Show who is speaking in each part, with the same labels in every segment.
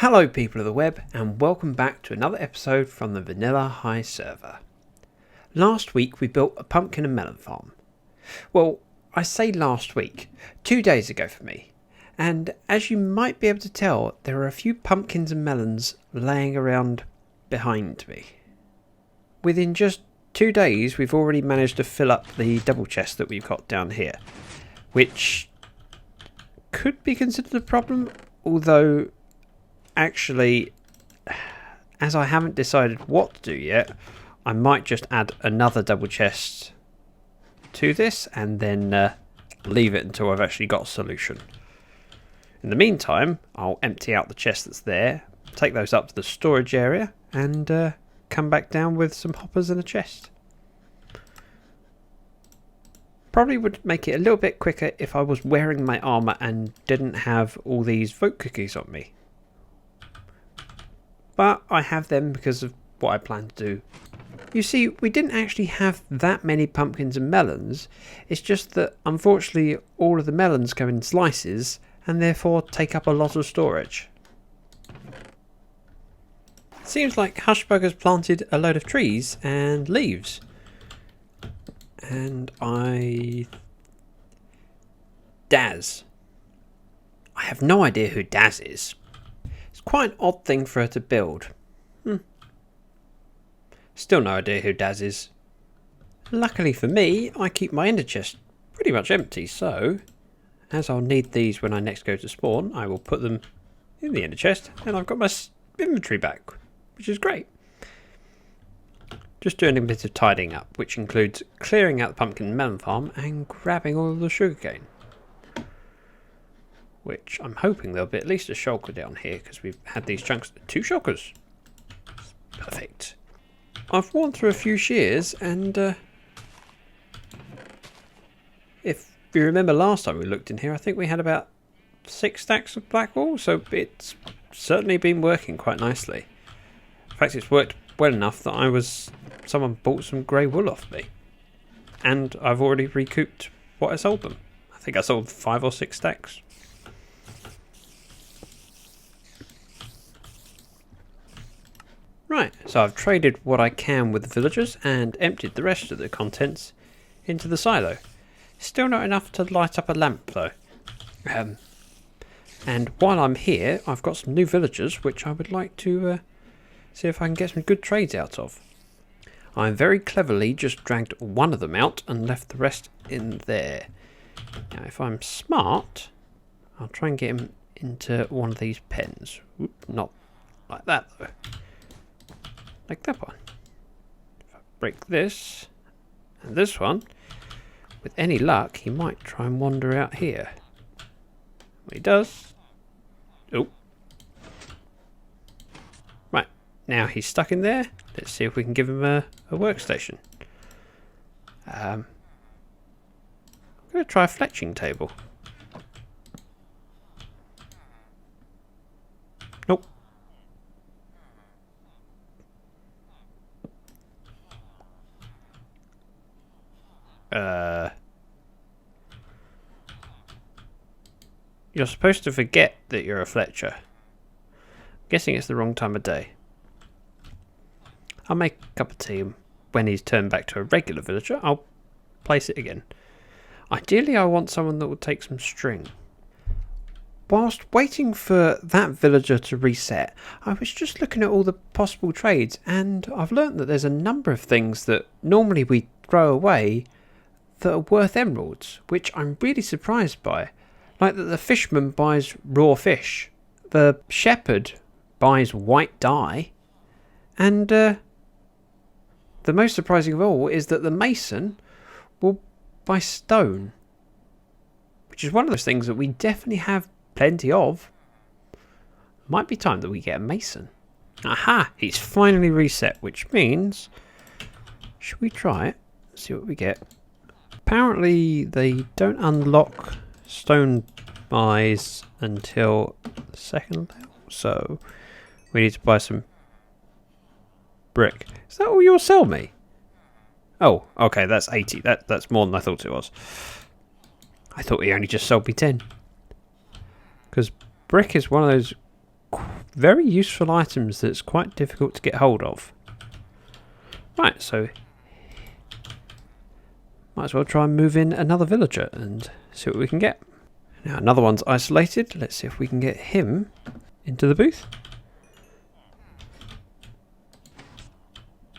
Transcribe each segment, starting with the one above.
Speaker 1: Hello people of the web, and welcome back to another episode from the Vanilla High server. Last week we built a pumpkin and melon farm. Well, I say last week, 2 days ago for me. And as you might be able to tell, there are a few pumpkins and melons laying around behind me. Within just 2 days we've already managed to fill up the double chest that we've got down here, which could be considered a problem, although actually, as I haven't decided what to do yet, I might just add another double chest to this and then leave it until I've actually got a solution. In the meantime, I'll empty out the chest that's there, take those up to the storage area, and come back down with some hoppers and a chest. Probably would make it a little bit quicker if I was wearing my armour and didn't have all these vote cookies on me. But I have them because of what I plan to do. You see, we didn't actually have that many pumpkins and melons. It's just that, unfortunately, all of the melons come in slices and therefore take up a lot of storage. Seems like Hushbugger's planted a load of trees and leaves. And Daz. I have no idea who Daz is. Quite an odd thing for her to build. Still no idea who Daz is. Luckily for me, I keep my ender chest pretty much empty, so as I'll need these when I next go to spawn, I will put them in the ender chest and I've got my inventory back, which is great. Just doing a bit of tidying up, which includes clearing out the pumpkin and melon farm and grabbing all of the sugarcane. Which I'm hoping there'll be at least a shulker down here, because we've had these chunks. 2 shulkers. Perfect. I've worn through a few shears, and if you remember last time we looked in here, I think we had about 6 stacks of black wool, so it's certainly been working quite nicely. In fact, it's worked well enough that someone bought some grey wool off me. And I've already recouped what I sold them. I think I sold 5 or 6 stacks. Right, so I've traded what I can with the villagers and emptied the rest of the contents into the silo. Still not enough to light up a lamp though. And while I'm here, I've got some new villagers which I would like to see if I can get some good trades out of. I very cleverly just dragged one of them out and left the rest in there. Now if I'm smart, I'll try and get him into one of these pens. Oop, not like that though. Like that one. If I break this and this one, with any luck, he might try and wander out here. Well, he does. Oh. Right, now he's stuck in there. Let's see if we can give him a workstation. I'm going to try a fletching table. Nope. You're supposed to forget that you're a Fletcher. I'm guessing it's the wrong time of day. I'll make a cup of tea, and when he's turned back to a regular villager, I'll place it again. Ideally, I want someone that will take some string. Whilst waiting for that villager to reset, I was just looking at all the possible trades, and I've learnt that there's a number of things that normally we throw away that are worth emeralds, which I'm really surprised by. Like that the fisherman buys raw fish, the shepherd buys white dye, and the most surprising of all is that the mason will buy stone, which is one of those things that we definitely have plenty of. Might be time that we get a mason. Aha! He's finally reset, which means, should we try it? See what we get. Apparently they don't unlock stone buys until the 2nd level, so we need to buy some brick. Is that all you'll sell me? Oh, okay, that's 80. That's more than I thought it was. thought he only just sold me 10. Because brick is one of those very useful items that's quite difficult to get hold of. Right, so might as well try and move in another villager and see what we can get. Now another one's isolated. Let's see if we can get him into the booth.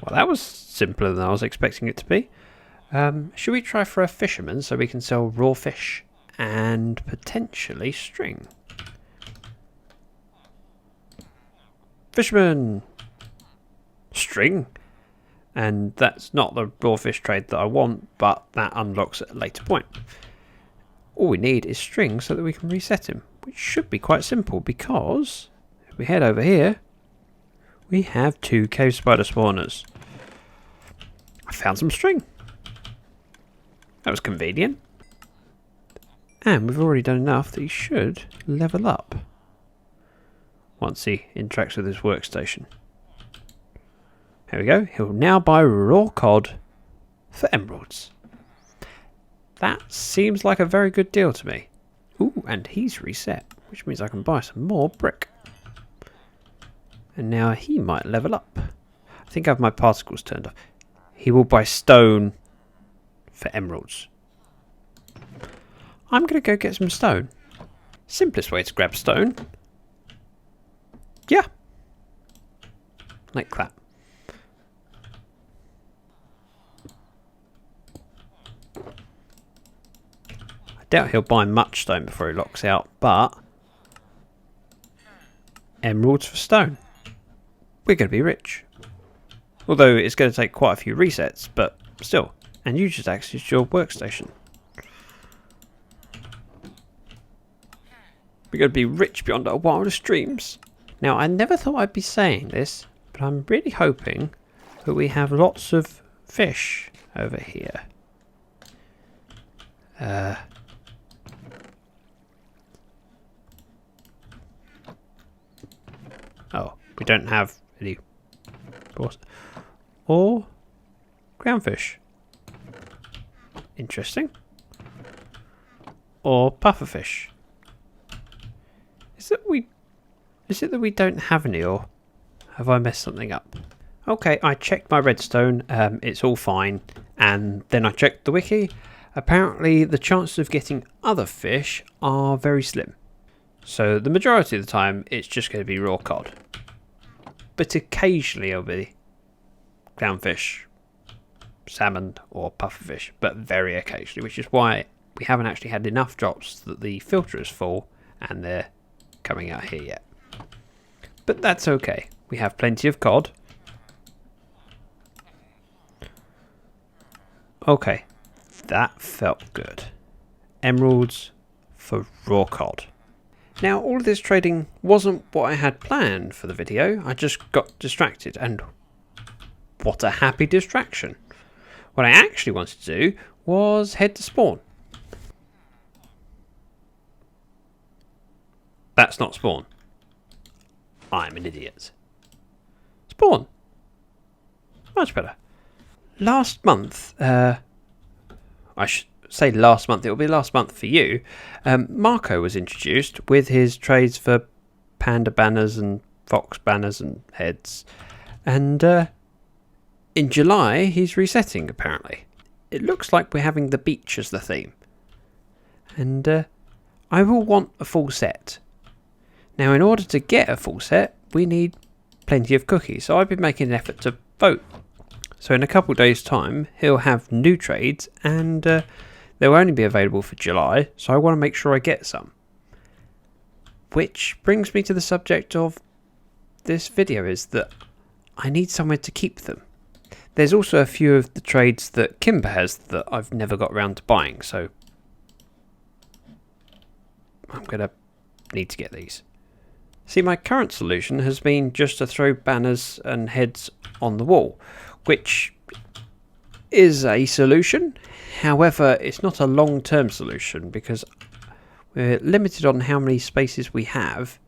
Speaker 1: Well, that was simpler than I was expecting it to be. Should we try for a fisherman so we can sell raw fish and potentially string? Fisherman! String! And that's not the raw fish trade that I want, but that unlocks at a later point. All we need is string so that we can reset him, which should be quite simple because if we head over here, we have 2 cave spider spawners. I found some string. That was convenient. And we've already done enough that he should level up once he interacts with his workstation. There we go. He'll now buy raw cod for emeralds. That seems like a very good deal to me. Ooh, and he's reset, which means I can buy some more brick. And now he might level up. I think I have my particles turned off. He will buy stone for emeralds. I'm going to go get some stone. Simplest way to grab stone. Yeah. Like that. I doubt he'll buy much stone before he locks out, but emeralds for stone. We're going to be rich. Although it's going to take quite a few resets, but still. And you just access your workstation. We're going to be rich beyond our wildest dreams. Now, I never thought I'd be saying this, but I'm really hoping that we have lots of fish over here. Oh, we don't have any. Or groundfish. Interesting. Or pufferfish. Is it that we don't have any, or have I messed something up? Okay, I checked my redstone. It's all fine. And then I checked the wiki. Apparently, the chances of getting other fish are very slim. So the majority of the time, it's just going to be raw cod. But occasionally it'll be clownfish, salmon or pufferfish, but very occasionally, which is why we haven't actually had enough drops that the filter is full and they're coming out here yet. But that's okay. We have plenty of cod. Okay, that felt good. Emeralds for raw cod. Now, all of this trading wasn't what I had planned for the video. I just got distracted, and what a happy distraction. What I actually wanted to do was head to spawn. That's not spawn. I'm an idiot. Spawn. Much better. Last month, I should say last month, it will be last month for you, Marco was introduced with his trades for panda banners and fox banners and heads. And in July, he's resetting, apparently. It looks like we're having the beach as the theme. And I will want a full set. Now, in order to get a full set, we need plenty of cookies. So I've been making an effort to vote. So in a couple of days' time, he'll have new trades and they'll only be available for July. So I want to make sure I get some. Which brings me to the subject of this video, is that I need somewhere to keep them. There's also a few of the trades that Kimber has that I've never got around to buying. So I'm going to need to get these. See, my current solution has been just to throw banners and heads on the wall, which is a solution. However, it's not a long-term solution because we're limited on how many spaces we have.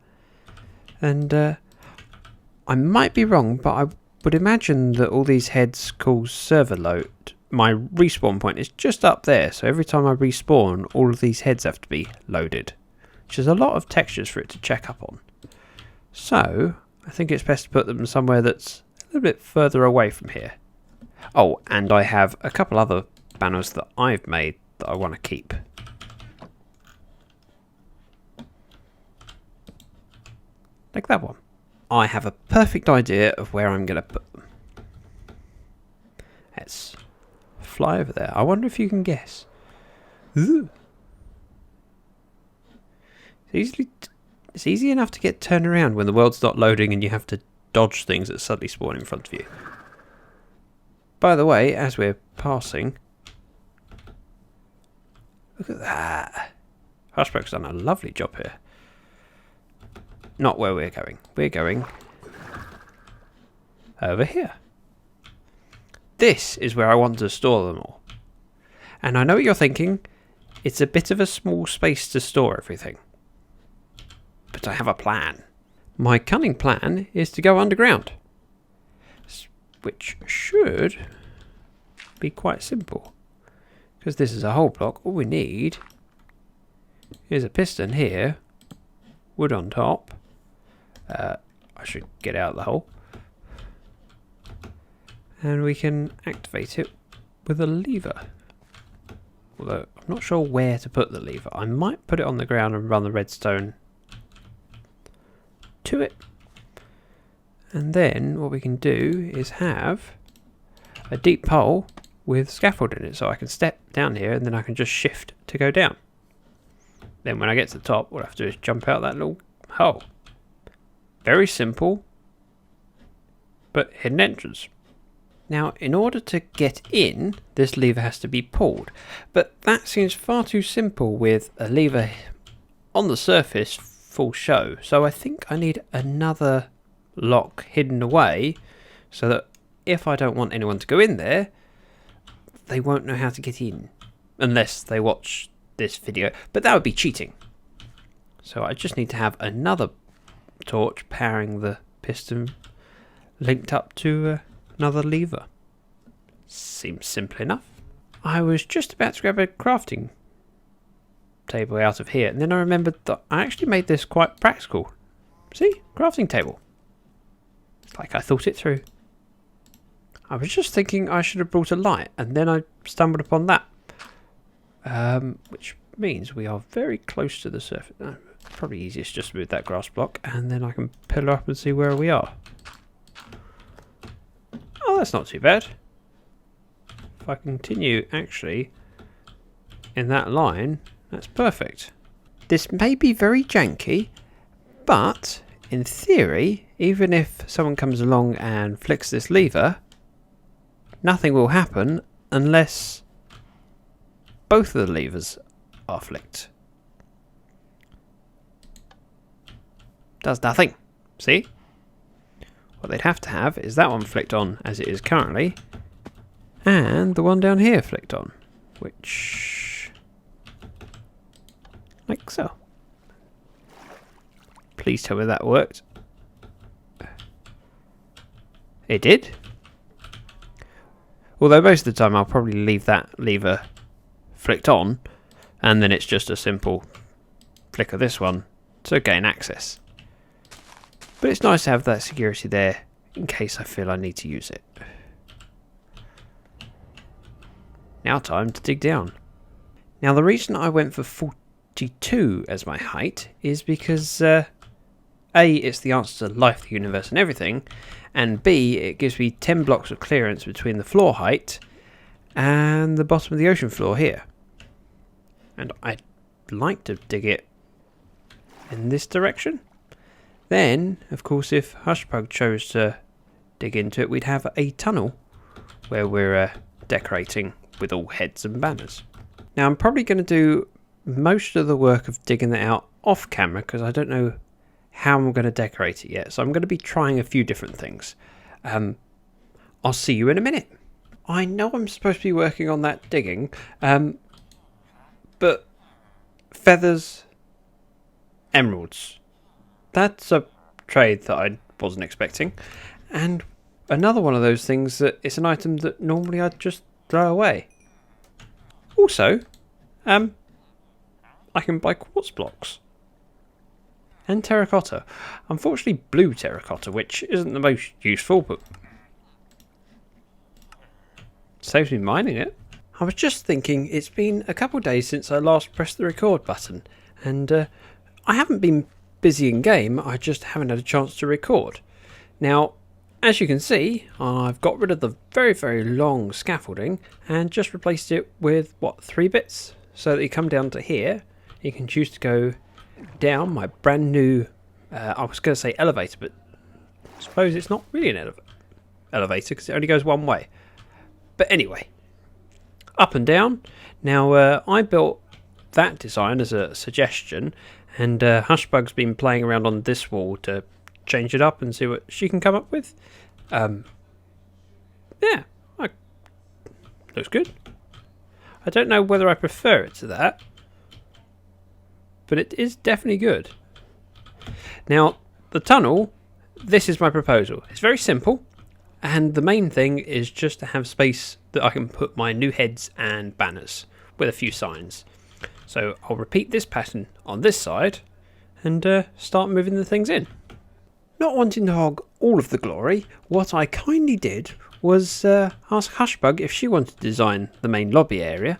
Speaker 1: And I might be wrong, but I would imagine that all these heads cause server load. My respawn point is just up there, so every time I respawn, all of these heads have to be loaded, which is a lot of textures for it to check up on. So I think it's best to put them somewhere that's a little bit further away from here. Oh, and I have a couple other banners that I've made that I want to keep. Like that one. I have a perfect idea of where I'm going to put them. Let's fly over there. I wonder if you can guess. Ooh. It's easy enough to get turned around when the world's not loading and you have to dodge things that suddenly spawn in front of you. By the way, as we're passing, look at that. Hushbrook's done a lovely job here. Not where we're going. We're going over here. This is where I want to store them all. And I know what you're thinking. It's a bit of a small space to store everything. But I have a plan. My cunning plan is to go underground. Which should be quite simple. Because this is a whole block. All we need is a piston here. Wood on top. I should get out of the hole. And we can activate it with a lever. Although I'm not sure where to put the lever. I might put it on the ground and run the redstone to it. And then what we can do is have a deep hole with scaffold in it. So I can step down here and then I can just shift to go down. Then when I get to the top, what I have to do is jump out that little hole. Very simple, but hidden entrance. Now, in order to get in, this lever has to be pulled. But that seems far too simple with a lever on the surface full show. So I think I need another lock hidden away so that if I don't want anyone to go in there, they won't know how to get in. Unless they watch this video. But that would be cheating. So I just need to have another torch powering the piston linked up to another lever. Seems simple enough. I was just about to grab a crafting table out of here and then I remembered that I actually made this quite practical. See? Crafting table. It's like I thought it through. I was just thinking I should have brought a light and then I stumbled upon that. Which means we are very close to the surface. Probably easiest just to move that grass block and then I can pillar up and see where we are. Oh, that's not too bad. If I continue actually in that line, that's perfect. This may be very janky, but in theory, even if someone comes along and flicks this lever, nothing will happen unless both of the levers are flicked. Does nothing. See? What they'd have to have is that one flicked on as it is currently, and the one down here flicked on, which, like so. Please tell me that worked. It did. Although most of the time I'll probably leave that lever flicked on, and then it's just a simple flick of this one to gain access. But it's nice to have that security there in case I feel I need to use it. Now time to dig down. Now the reason I went for 42 as my height is because A, it's the answer to life, the universe and everything, and B, it gives me 10 blocks of clearance between the floor height and the bottom of the ocean floor here. And I'd like to dig it in this direction. Then, of course, if Hushpug chose to dig into it, we'd have a tunnel where we're decorating with all heads and banners. Now, I'm probably going to do most of the work of digging that out off camera because I don't know how I'm going to decorate it yet. So I'm going to be trying a few different things. I'll see you in a minute. I know I'm supposed to be working on that digging, but feathers, emeralds. That's a trade that I wasn't expecting. And another one of those things that it's an item that normally I'd just throw away. Also, I can buy quartz blocks. and terracotta. Unfortunately blue terracotta, which isn't the most useful, but saves me mining it. I was just thinking it's been a couple of days since I last pressed the record button, and I haven't been busy in game, I just haven't had a chance to record. Now, as you can see, I've got rid of the very, very long scaffolding and just replaced it with, 3 bits? So that you come down to here, you can choose to go down my brand new, I was going to say elevator, but I suppose it's not really an elevator because it only goes one way. But anyway, up and down. Now, I built that design as a suggestion, and Hushbug's been playing around on this wall to change it up and see what she can come up with. Yeah, looks good. I don't know whether I prefer it to that, but it is definitely good. Now, the tunnel, this is my proposal. It's very simple, and the main thing is just to have space that I can put my new heads and banners with a few signs. So I'll repeat this pattern on this side and start moving the things in. Not wanting to hog all of the glory, what I kindly did was ask Hushbug if she wanted to design the main lobby area,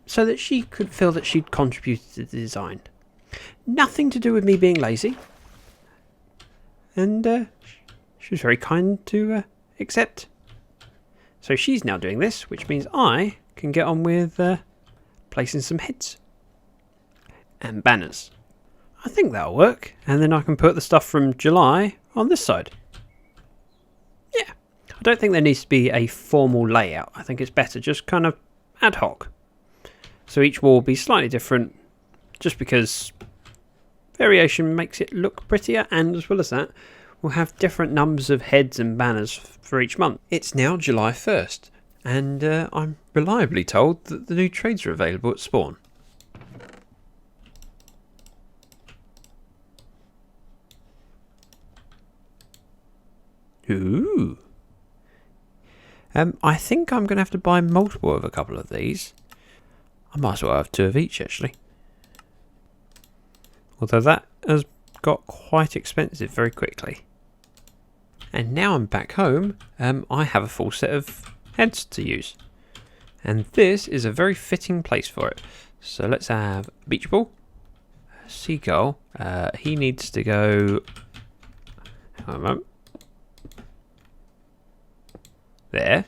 Speaker 1: so that she could feel that she'd contributed to the design. Nothing to do with me being lazy, and she was very kind to accept. So she's now doing this, which means I can get on with placing some heads and banners. I think that'll work, and then I can put the stuff from July on this side. Yeah, I don't think there needs to be a formal layout. I think it's better just kind of ad hoc. So each wall will be slightly different, just because variation makes it look prettier, and as well as that, we'll have different numbers of heads and banners for each month. It's now July 1st, and I'm reliably told that the new trades are available at spawn. Ooh. I think I'm going to have to buy multiple of a couple of these. I might as well have 2 of each, actually. Although that has got quite expensive very quickly. And now I'm back home, I have a full set of heads to use. And this is a very fitting place for it. So let's have beach ball, seagull. He needs to go... Hang on a moment. There.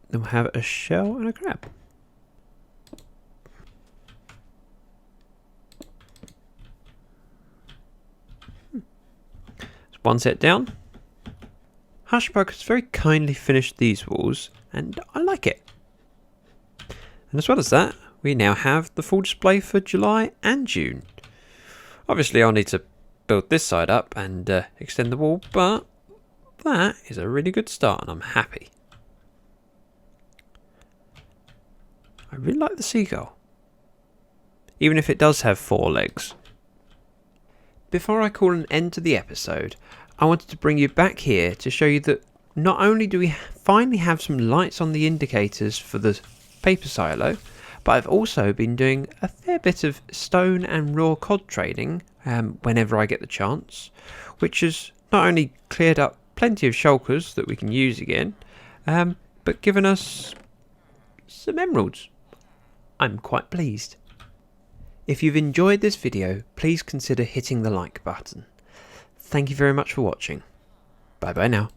Speaker 1: Then we'll have a shell and a crab. It's one set down. Hushbug has very kindly finished these walls, and I like it. And as well as that, we now have the full display for July and June. Obviously I'll need to build this side up and extend the wall, but that is a really good start and I'm happy. I really like the seagull, even if it does have 4 legs. Before I call an end to the episode, I wanted to bring you back here to show you that not only do we finally have some lights on the indicators for the paper silo, but I've also been doing a fair bit of stone and raw cod trading whenever I get the chance, which has not only cleared up plenty of shulkers that we can use again, but given us some emeralds. I'm quite pleased. If you've enjoyed this video, please consider hitting the like button. Thank you very much for watching. Bye bye now.